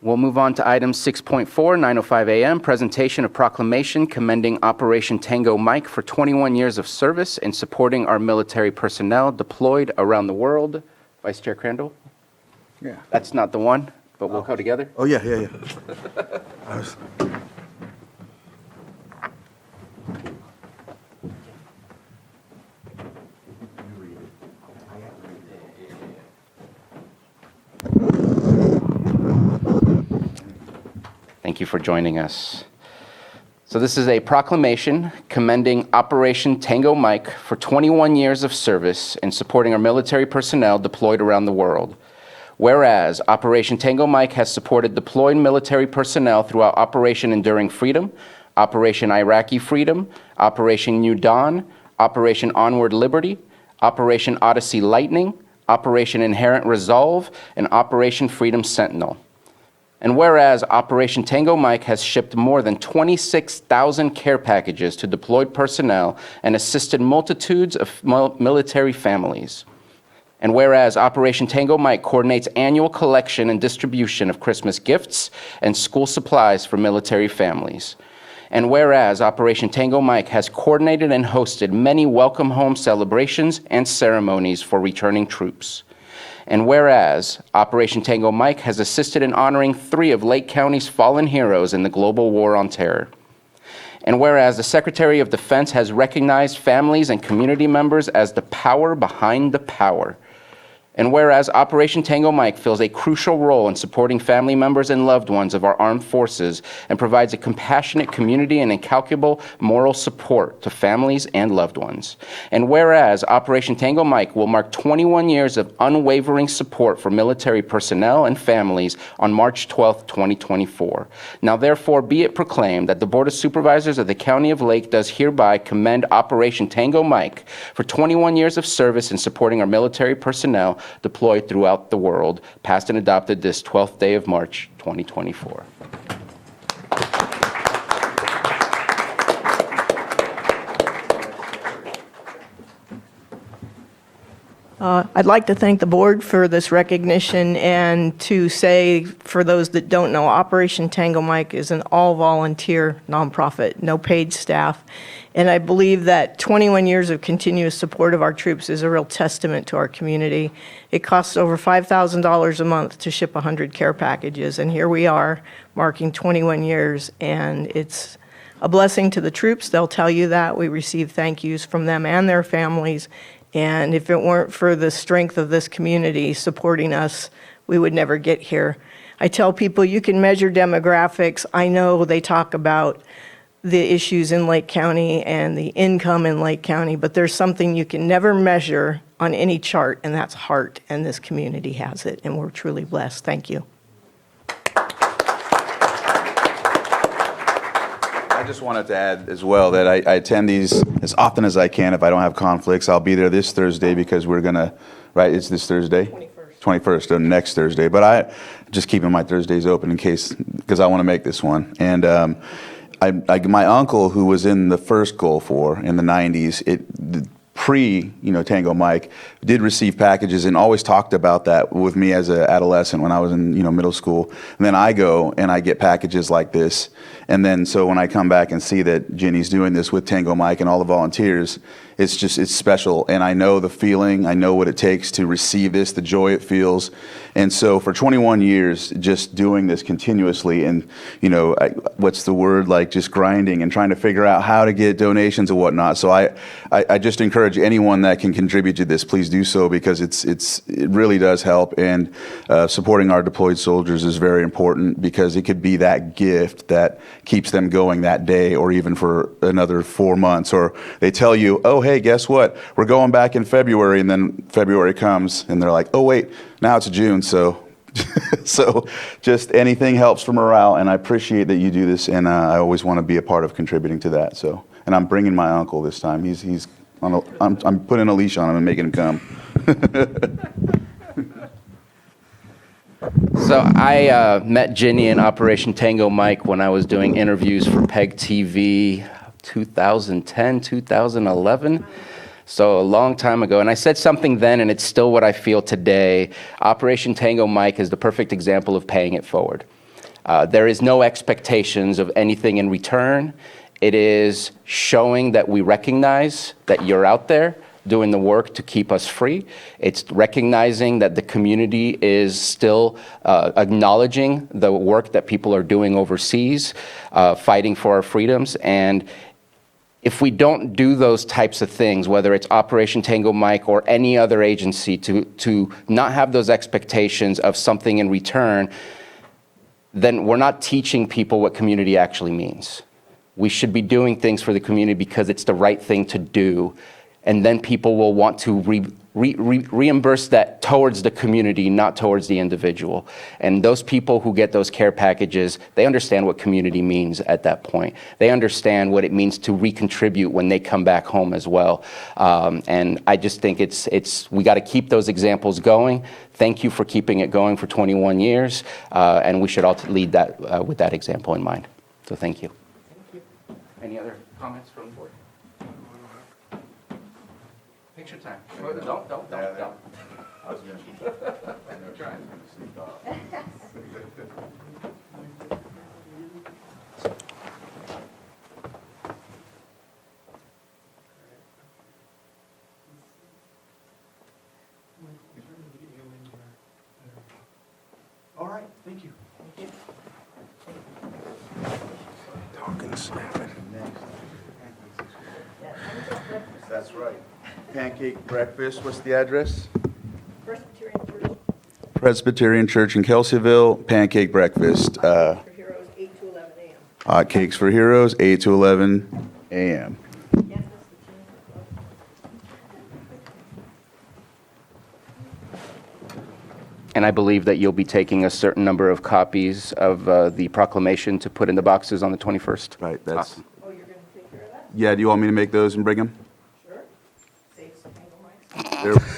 We'll move on to item 6.4, 9:05 a.m., presentation of proclamation commending Operation Tango Mike for 21 years of service and supporting our military personnel deployed around the world. Vice Chair Crandall? Yeah. That's not the one, but we'll go together. Oh, yeah. I was- Thank you for joining us. So this is a proclamation commending Operation Tango Mike for 21 years of service and supporting our military personnel deployed around the world. Whereas Operation Tango Mike has supported deployed military personnel throughout Operation Enduring Freedom, Operation Iraqi Freedom, Operation New Dawn, Operation Onward Liberty, Operation Odyssey Lightning, Operation Inherent Resolve, and Operation Freedom Sentinel. And whereas Operation Tango Mike has shipped more than 26,000 care packages to deployed personnel and assisted multitudes of military families. And whereas Operation Tango Mike coordinates annual collection and distribution of Christmas gifts and school supplies for military families. And whereas Operation Tango Mike has coordinated and hosted many welcome home celebrations and ceremonies for returning troops. And whereas Operation Tango Mike has assisted in honoring 3 of Lake County's fallen heroes in the global war on terror. And whereas the Secretary of Defense has recognized families and community members as the power behind the power. And whereas Operation Tango Mike fills a crucial role in supporting family members and loved ones of our armed forces and provides a compassionate community and incalculable moral support to families and loved ones. And whereas Operation Tango Mike will mark 21 years of unwavering support for military personnel and families on March 12, 2024. Now therefore be it proclaimed that the Board of Supervisors of the County of Lake does hereby commend Operation Tango Mike for 21 years of service in supporting our military personnel deployed throughout the world, passed and adopted this 12th day of March, 2024. I'd like to thank the board for this recognition and to say, for those that don't know, Operation Tango Mike is an all-volunteer nonprofit, no paid staff. And I believe that 21 years of continuous support of our troops is a real testament to our community. It costs over $5,000 a month to ship 100 care packages, and here we are marking 21 years, and it's a blessing to the troops. They'll tell you that. We receive thank yous from them and their families. And if it weren't for the strength of this community supporting us, we would never get here. I tell people you can measure demographics. I know they talk about the issues in Lake County and the income in Lake County, but there's something you can never measure on any chart, and that's heart, and this community has it, and we're truly blessed. Thank you. I just wanted to add as well that I attend these as often as I can if I don't have conflicts. I'll be there this Thursday because we're going to, right, it's this Thursday? 21st, so next Thursday. But I just keeping my Thursdays open in case, because I want to make this one. And my uncle, who was in the first Gulf War in the 90s, Tango Mike, did receive packages and always talked about that with me as an adolescent when I was in middle school. And then I go and I get packages like this. And then so when I come back and see that Jenny's doing this with Tango Mike and all the volunteers, it's special. And I know the feeling, I know what it takes to receive this, the joy it feels. And so for 21 years, just doing this continuously and, what's the word, like just grinding and trying to figure out how to get donations and whatnot. So I just encourage anyone that can contribute to this, please do so, because it really does help. And supporting our deployed soldiers is very important because it could be that gift that keeps them going that day or even for another 4 months. Or they tell you, oh, hey, guess what? We're going back in February, and then February comes, and they're like, oh, wait, now it's June, so so just anything helps for morale, and I appreciate that you do this, and I always want to be a part of contributing to that. So, and I'm bringing my uncle this time. He's on I'm putting a leash on him and making him come. So I met Ginny in Operation Tango Mike when I was doing interviews for PEG TV 2010, 2011. So a long time ago. And I said something then, and it's still what I feel today. Operation Tango Mike is the perfect example of paying it forward. There is no expectations of anything in return. It is showing that we recognize that you're out there doing the work to keep us free. It's recognizing that the community is still acknowledging the work that people are doing overseas, fighting for our freedoms. And if we don't do those types of things, whether it's Operation Tango Mike or any other agency, to not have those expectations of something in return, then we're not teaching people what community actually means. We should be doing things for the community because it's the right thing to do. And then people will want to reimburse that towards the community, not towards the individual. And those people who get those care packages, they understand what community means at that point. They understand what it means to recontribute when they come back home as well. And I just think we got to keep those examples going. Thank you for keeping it going for 21 years. And we should all lead that with that example in mind. So thank you. Any other comments from the board? Picture time. Don't. I was going to try. All right, thank you. Talking snapping. That's right. Pancake breakfast, what's the address? Presbyterian Church. Presbyterian Church in Kelseyville, pancake breakfast. For Heroes, 8 to 11 a.m. Hot Cakes for Heroes, 8 to 11 a.m. And I believe that you'll be taking a certain number of copies of the proclamation to put in the boxes on the 21st. Right, that's, Awesome. Oh, you're going to take care of that? yeah, do you want me to make those and bring them? Sure. Save some Tango mics.